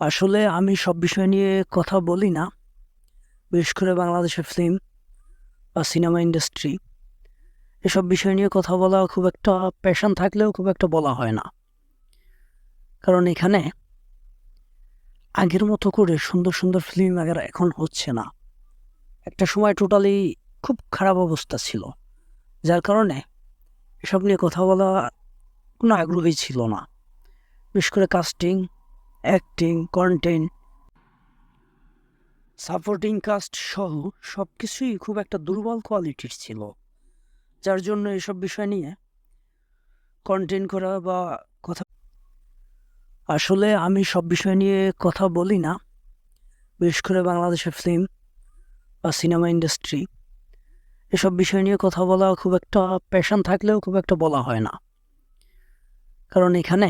আসলে আমি সব বিষয় নিয়ে কথা বলি না। বিশেষ করে বাংলাদেশের ফিল্ম বা সিনেমা ইন্ডাস্ট্রি এসব বিষয় নিয়ে কথা বলা খুব একটা প্যাশন থাকলেও খুব একটা বলা হয় না। কারণ এখানে আগের মতো করে সুন্দর সুন্দর ফিল্ম এখন হচ্ছে না। একটা সময় টোটালি খুব খারাপ অবস্থা ছিল, যার কারণে এসব নিয়ে কথা বলা কোনো আগ্রহী ছিল না। বিশেষ করে casting, acting, content, supporting cast সহ সব কিছুই খুব একটা দুর্বল কোয়ালিটির ছিল, যার জন্য এসব বিষয় নিয়ে কন্টেন্ট করা বা কথা আসলে আমি সব বিষয় নিয়ে কথা বলি না। বিশেষ করে বাংলাদেশের ফিল্ম বা সিনেমা ইন্ডাস্ট্রি এসব বিষয় নিয়ে কথা বলা খুব একটা প্যাশন থাকলেও খুব একটা বলা হয় না। কারণ এখানে